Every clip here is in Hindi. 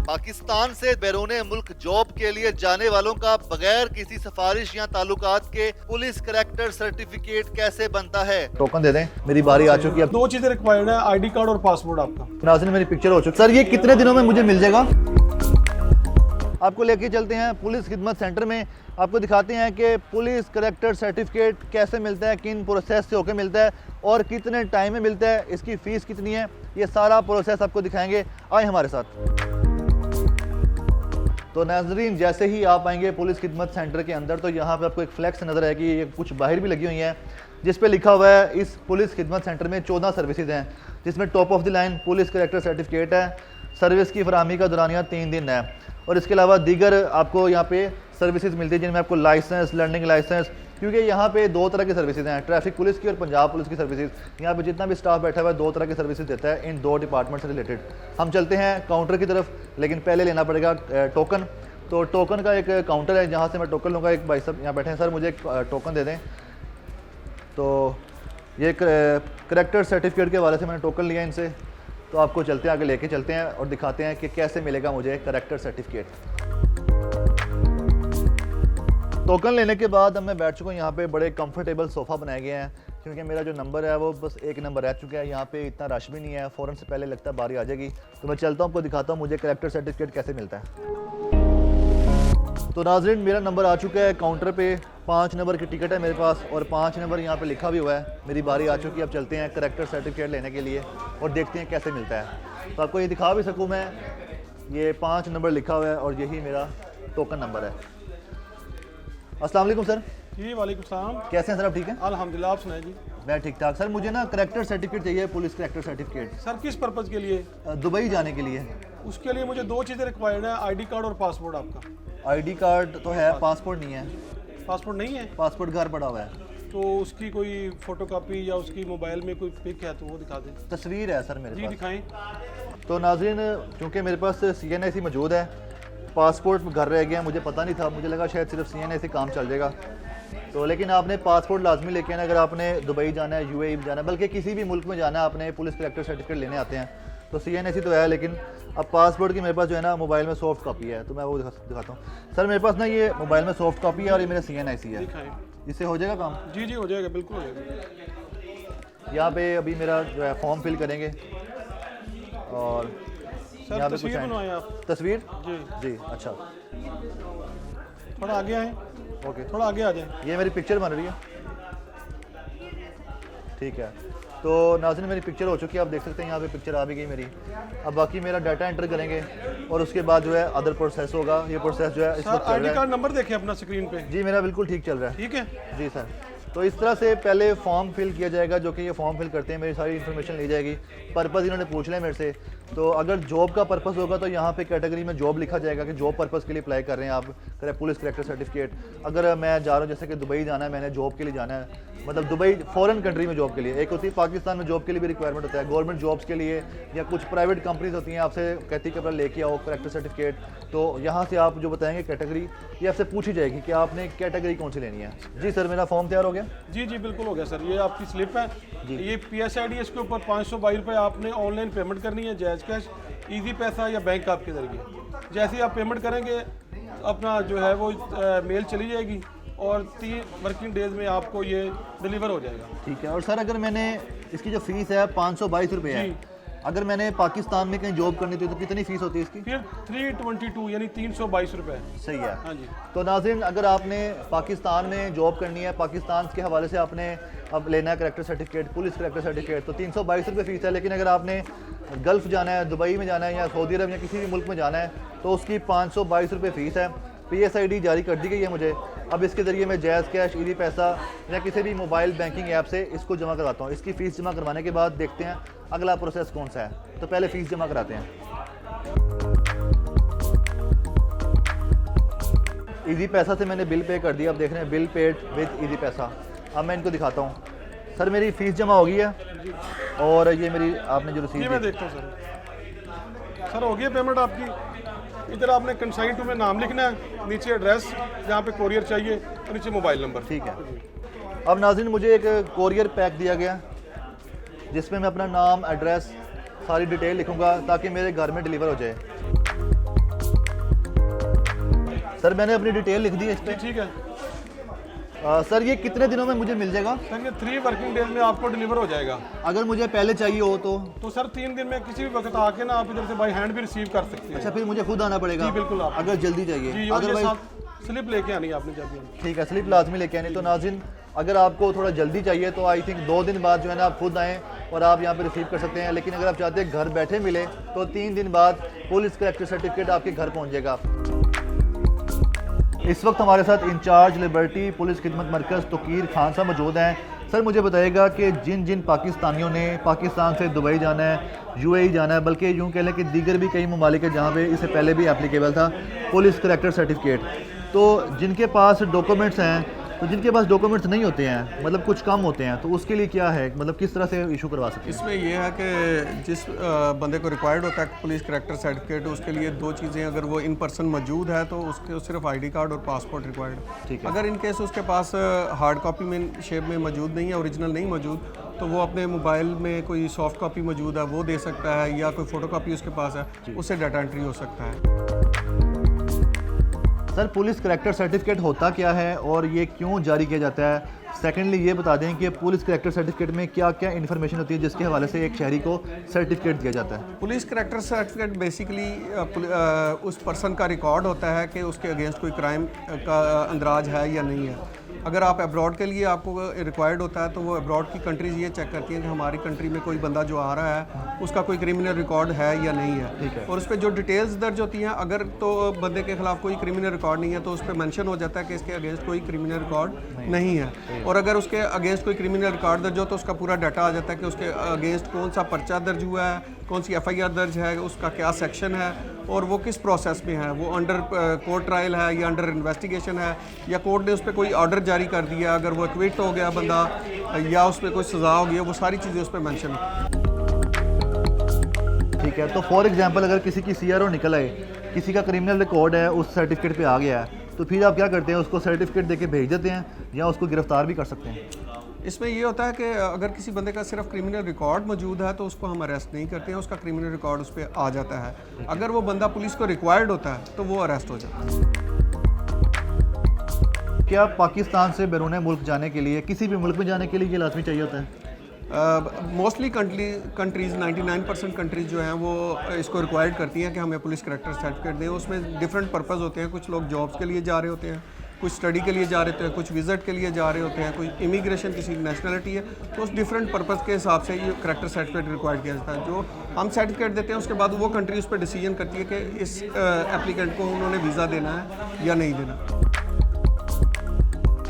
पाकिस्तान से बैरूने मुल्क जॉब के लिए जाने वालों का बगैर किसी सिफारिश या ताल्लुकात के पुलिस करैक्टर सर्टिफिकेट कैसे बनता है। टोकन दे दें, मेरी बारी आ चुकी है। दो चीजें रिक्वायर्ड है, आईडी कार्ड और पासपोर्ट आपका। नाज़रीन मेरी पिक्चर हो चुकी। सर ये कितने दिनों में मुझे मिल जाएगा? आपको लेके चलते हैं पुलिस खिदमत सेंटर में, आपको दिखाते हैं कि पुलिस करैक्टर सर्टिफिकेट कैसे मिलता है, किन प्रोसेस से होकर मिलता है और कितने टाइम में मिलता है, इसकी फ़ीस कितनी है, ये सारा प्रोसेस आपको दिखाएंगे। आए हमारे साथ। तो नाज़रीन जैसे ही आप आएंगे पुलिस खिदमत सेंटर के अंदर तो यहाँ पे आपको एक फ्लैक्स नज़र आएगी, ये कुछ बाहर भी लगी हुई हैं जिस पे लिखा हुआ है इस पुलिस खिदमत सेंटर में 14 सर्विसेज हैं, जिसमें top of the line police character certificate है। सर्विस की फरहमी का दौरानिया 3 दिन है और इसके अलावा दीगर आपको यहाँ पे सर्विसेज मिलती है जिनमें आपको लाइसेंस, लर्निंग लाइसेंस, क्योंकि यहाँ पे 2 तरह की सर्विसेज हैं, ट्रैफिक पुलिस की और पंजाब पुलिस की सर्विसेज। यहाँ पे जितना भी स्टाफ बैठा हुआ है 2 तरह की सर्विसेज देता है इन 2 डिपार्टमेंट से रिलेटेड। हम चलते हैं काउंटर की तरफ, लेकिन पहले लेना पड़ेगा टोकन। तो टोकन का एक काउंटर है जहाँ से मैं टोकन लूँगा। एक भाई साहब यहाँ बैठे हैं, सर मुझे एक टोकन दे दें। तो ये करैक्टर सर्टिफिकेट के हवाले से मैंने टोकन लिया इनसे, तो आपको चलते हैं आगे लेके चलते हैं और दिखाते हैं कि कैसे मिलेगा मुझे करैक्टर सर्टिफिकेट। टोकन लेने के बाद अब मैं बैठ चुका हूँ यहाँ पे, बड़े कंफर्टेबल सोफ़ा बनाए गए हैं क्योंकि मेरा जो नंबर है वो बस 1 नंबर रह चुका है। यहाँ पे इतना रश भी नहीं है, फ़ौरन से पहले लगता है बारी आ जाएगी। तो मैं चलता हूँ, आपको दिखाता हूँ मुझे करैक्टर सर्टिफिकेट कैसे मिलता है। तो नाज़रीन मेरा नंबर आ चुका है काउंटर पे, 5 नंबर की टिकट है मेरे पास और 5 नंबर यहाँ पे लिखा भी हुआ है। मेरी बारी आ चुकी है, अब चलते हैं करैक्टर सर्टिफिकेट लेने के लिए और देखते हैं कैसे मिलता है। तो आपको ये दिखा भी सकूँ मैं, ये 5 नंबर लिखा हुआ है और यही मेरा टोकन नंबर है। अस्सलाम वालेकुम सर। जी वालेकुम सलाम। कैसे हैं सर, आप ठीक हैं? अल्हम्दुलिल्लाह, आप सुनाए जी। मैं ठीक ठाक। सर मुझे ना करैक्टर सर्टिफिकेट चाहिए, पुलिस करैक्टर सर्टिफिकेट। सर किस पर्पज़ के लिए? दुबई जाने के लिए। उसके लिए मुझे 2 चीज़ें रिक्वायर्ड है, आईडी कार्ड और पासपोर्ट आपका। आईडी कार्ड तो है, पासपोर्ट नहीं है। पासपोर्ट नहीं है? पासपोर्ट घर पड़ा हुआ है। तो उसकी कोई फोटोकॉपी या उसकी मोबाइल में कोई पिक है तो वो दिखा दें। तस्वीर है सर मेरे जी पास। दिखाएं। तो नाज़रीन चूँकि मेरे पास CNIC मौजूद है, पासपोर्ट घर रह गया, मुझे पता नहीं था, मुझे लगा शायद सिर्फ CNIC काम चल जाएगा। तो लेकिन आपने पासपोर्ट लाजमी लेके आना अगर आपने दुबई जाना है, UAE जाना है, बल्कि किसी भी मुल्क में जाना है, आपने पुलिस करैक्टर सर्टिफिकेट लेने आते हैं। तो CNIC तो है, लेकिन अब पासपोर्ट की मेरे पास जो है ना मोबाइल में सॉफ्ट कॉपी है, तो मैं वो दिखाता हूँ। सर मेरे पास ना ये मोबाइल में सॉफ्ट कॉपी है और ये मेरा CNIC है, दिखाएं। इससे हो जाएगा काम? जी जी हो जाएगा, बिल्कुल हो जाएगा। यहाँ पे अभी मेरा जो है फॉर्म फिल करेंगे और सर तस्वीर बनवाएं आप। तस्वीर? जी जी अच्छा, थोड़ा आगे आएँ। ओके थोड़ा आगे आ जाएं। ये मेरी पिक्चर बन रही है, ठीक है। तो नाज़रीन मेरी पिक्चर हो चुकी है, आप देख सकते हैं यहाँ पे पिक्चर आ भी गई मेरी। अब बाकी मेरा डाटा एंटर करेंगे और उसके बाद जो है अदर प्रोसेस होगा। ये प्रोसेस जो है इस वक्त चल आईडी रहा कार्ड नंबर देखें अपना स्क्रीन पे। है। जी मेरा बिल्कुल ठीक चल रहा है। ठीक है जी सर। तो इस तरह से पहले फॉर्म फिल किया जाएगा, जो कि ये फॉर्म फिल करते हैं मेरी सारी इन्फॉर्मेशन ली जाएगी। पर्पज़ इन्होंने पूछ लिया मेरे से, तो अगर जॉब का पर्पज़ होगा तो यहाँ पे कैटेगरी में जॉब लिखा जाएगा कि जॉब पर्पज़ के लिए अप्लाई कर रहे हैं आप, पुलिस करैक्टर सर्टिफिकेट। अगर मैं जा रहा हूँ जैसे कि दुबई जाना है, मैंने जॉब के लिए जाना है, मतलब दुबई फॉरेन कंट्री में जॉब के लिए, एक होती है पाकिस्तान में जॉब के लिए भी रिक्वायरमेंट होता है, गवर्नमेंट जॉब्स के लिए या कुछ प्राइवेट कंपनीज होती हैं आपसे कहती है कि अपना लेके आओ करैक्टर सर्टिफिकेट। तो यहाँ से आप जो बताएंगे कैटेगरी, ये आपसे पूछी जाएगी कि आपने कैटेगरी कौन सी लेनी है। जी सर मेरा फॉर्म तैयार हो गया। जी जी बिल्कुल हो गया सर। ये आपकी स्लिप है जी। ये PSID, इसके ऊपर 522 रुपये आपने ऑनलाइन पेमेंट करनी है, जायज़ कैश, इजी पैसा या बैंक आपके जरिए। जैसे ही आप पेमेंट करेंगे अपना जो है वो मेल चली जाएगी और 3 वर्किंग डेज में आपको ये डिलीवर हो जाएगा। ठीक है। और सर अगर मैंने इसकी जो फीस है 522 रुपये है, अगर मैंने पाकिस्तान में कहीं जॉब करनी थी तो कितनी फ़ीस होती है इसकी? फिर 322 यानी 322 रुपये। सही है। हाँ जी। तो नाज़रीन अगर आपने पाकिस्तान में जॉब करनी है, पाकिस्तान के हवाले से आपने अब लेना है character certificate, police character certificate, तो 322 रुपये फ़ीस है। लेकिन अगर आपने गल्फ़ जाना है, दुबई में जाना है या सऊदी अरब या किसी भी मुल्क में जाना है तो उसकी 522 रुपये फ़ीस है। PSID जारी कर दी गई है मुझे। अब इसके ज़रिए मैं जायज़ कैश, ईदी पैसा या किसी भी मोबाइल बैंकिंग ऐप से इसको जमा करवाता हूँ। इसकी फ़ीस जमा करवाने के बाद देखते हैं अगला प्रोसेस कौन सा है। तो पहले फ़ीस जमा कराते हैं। ईदी पैसा से मैंने बिल पे कर दिया, अब देख रहे हैं बिल पेड विद ईदी पैसा। अब मैं इनको दिखाता हूँ। सर मेरी फ़ीस जमा हो गई है और ये मेरी आपने जो रसीद मैं देखता हूँ सर हो गई पेमेंट आपकी। इधर आपने कंसाइन टू में नाम लिखना है, नीचे एड्रेस जहाँ पे कोरियर चाहिए और नीचे मोबाइल नंबर। ठीक है। अब नाज़रीन मुझे एक कोरियर पैक दिया गया जिसमें मैं अपना नाम, एड्रेस, सारी डिटेल लिखूंगा ताकि मेरे घर में डिलीवर हो जाए। सर मैंने अपनी डिटेल लिख दी है इस जी पर। ठीक है सर ये कितने दिनों में मुझे मिल जाएगा? सर, ये 3 वर्किंग डेज में आपको डिलीवर हो जाएगा। अगर मुझे पहले चाहिए हो तो सर 3 दिन में किसी भी वक्त आके ना आप इधर से बाई हैंड भी रिसीव कर सकते हैं। अच्छा, फिर मुझे खुद आना पड़ेगा? जी बिल्कुल, आप अगर जल्दी जी चाहिए। और ये अदरवाइज साथ स्लिप लेके आनी है आपने जब। ठीक है, स्लिप लाजमी लेके आनी। तो नाज़रीन, अगर आपको थोड़ा जल्दी चाहिए तो आई थिंक 2 दिन बाद जो है ना आप खुद आएँ और आप यहाँ पे रिसीव कर सकते हैं। लेकिन अगर आप चाहते हैं घर बैठे मिले तो 3 दिन बाद पुलिस करेक्टर सर्टिफिकेट आपके घर पहुँच जाएगा। इस वक्त हमारे साथ इंचार्ज लिबर्टी पुलिस खिदमत मरकज़ तोकीर खान साहब मौजूद हैं। सर मुझे बताइएगा कि जिन जिन पाकिस्तानियों ने पाकिस्तान से दुबई जाना है, यूएई जाना है, बल्कि यूँ कह लें कि दीगर भी कई ममालिक है जहाँ पे इससे पहले भी एप्लीकेबल था पुलिस करेक्टर सर्टिफिकेट, तो जिनके पास डॉक्यूमेंट्स हैं, तो जिनके पास डॉक्यूमेंट्स नहीं होते हैं, मतलब कुछ कम होते हैं, तो उसके लिए क्या है, मतलब किस तरह से इशू करवा सकते हैं? इसमें यह है कि जिस बंदे को रिक्वायर्ड होता है पुलिस करेक्टर सर्टिफिकेट, उसके लिए 2 चीज़ें, अगर वो इन पर्सन मौजूद है तो उसके सिर्फ आईडी कार्ड और पासपोर्ट रिक्वायर्ड। ठीक है। अगर इन केस उसके पास हार्ड कॉपी में शेप में मौजूद नहीं है, ओरिजिनल नहीं मौजूद, तो वो अपने मोबाइल में कोई सॉफ्ट कॉपी मौजूद है वो दे सकता है, या कोई फ़ोटो कॉपी उसके पास है उससे डाटा एंट्री हो सकता है। सर पुलिस करेक्टर सर्टिफिकेट होता क्या है और ये क्यों जारी किया जाता है? सेकेंडली ये बता दें कि पुलिस करेक्टर सर्टिफिकेट में क्या क्या इन्फॉर्मेशन होती है जिसके हवाले से एक शहरी को सर्टिफिकेट दिया जाता है? पुलिस करेक्टर सर्टिफिकेट बेसिकली उस पर्सन का रिकॉर्ड होता है कि उसके अगेंस्ट कोई क्राइम का अंदराज है या नहीं है। अगर आप अब्रॉड के लिए आपको रिक्वायर्ड होता है तो वो अब्रॉड की कंट्रीज़ ये चेक करती हैं कि हमारी कंट्री में कोई बंदा जो आ रहा है उसका कोई क्रिमिनल रिकॉर्ड है या नहीं है। और उस पर जो डिटेल्स दर्ज होती हैं, अगर तो बंदे के खिलाफ कोई क्रिमिनल रिकॉर्ड नहीं है तो उस पर मेंशन हो जाता है कि इसके अगेंस्ट कोई क्रिमिनल रिकॉर्ड नहीं है। और अगर उसके अगेंस्ट कोई क्रिमिनल रिकॉर्ड दर्ज हो तो उसका पूरा डाटा आ जाता है कि उसके अगेंस्ट कौन सा पर्चा दर्ज हुआ है, कौन सी FIR दर्ज है, उसका क्या सेक्शन है और वो किस प्रोसेस में है, वो अंडर कोर्ट ट्रायल है या अंडर इन्वेस्टिगेशन है, या कोर्ट ने उस पर कोई ऑर्डर जारी कर दिया, अगर वो एक्विट हो गया बंदा या उस पर कोई सज़ा हो गई, वो सारी चीज़ें उस पर मेंशन है। ठीक है, तो फॉर एग्जांपल अगर किसी की CRO निकल आए, किसी का क्रिमिनल रिकॉर्ड है उस सर्टिफिकेट पे आ गया है, तो फिर आप क्या करते हैं? उसको सर्टिफिकेट देके भेज देते हैं या उसको गिरफ्तार भी कर सकते हैं? इसमें ये होता है कि अगर किसी बंदे का सिर्फ क्रिमिनल रिकॉर्ड मौजूद है तो उसको हम अरेस्ट नहीं करते हैं, उसका क्रिमिनल रिकॉर्ड उस पर आ जाता है। अगर वो बंदा पुलिस को रिक्वायर्ड होता है तो वो अरेस्ट हो जाता है। क्या पाकिस्तान से बैरून मुल्क जाने के लिए, किसी भी मुल्क में जाने के लिए ये लाजमी चाहिए होता है? मोस्टली कंट्रीज़ 99% कंट्रीज़ जो हैं वो इसको रिक्वायर्ड करती हैं कि हमें पुलिस करेक्टर सर्टिफिकेट दें। उसमें डिफरेंट पर्पज़ होते हैं, कुछ लोग जॉब्स के लिए जा रहे होते हैं, कुछ स्टडी के लिए जा रहे होते हैं, कुछ विज़िट के लिए जा रहे होते हैं, कोई इमिग्रेशन किसी नेशनलिटी है, तो उस डिफरेंट पर्पज़ के हिसाब से ये करेक्टर सर्टिफिकेट रिक्वायर्ड किया जाता है। जो हम सर्टिफिकेट देते हैं उसके बाद वो कंट्री उस पर डिसीजन करती है कि इस एप्लीकेंट को उन्होंने वीज़ा देना है या नहीं देना।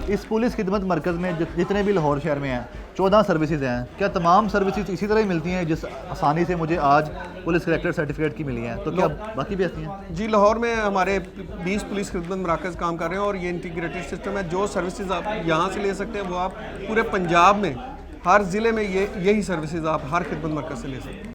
इस पुलिस खिदमत मरकज़ में जितने भी लाहौर शहर में हैं 14 सर्विसेज हैं, क्या तमाम सर्विसेज इसी तरह ही मिलती हैं जिस आसानी से मुझे आज पुलिस करेक्टर सर्टिफिकेट की मिली हैं? तो क्या बाकी भी ऐसी हैं? जी, लाहौर में हमारे 20 पुलिस खिदमत मराकज़ काम कर रहे हैं और ये इंटीग्रेटेड सिस्टम है। जो सर्विसेज आप यहाँ से ले सकते हैं वो आप पूरे पंजाब में हर ज़िले में यही सर्विसेज आप हर खिदमत मरकज़ से ले सकते हैं।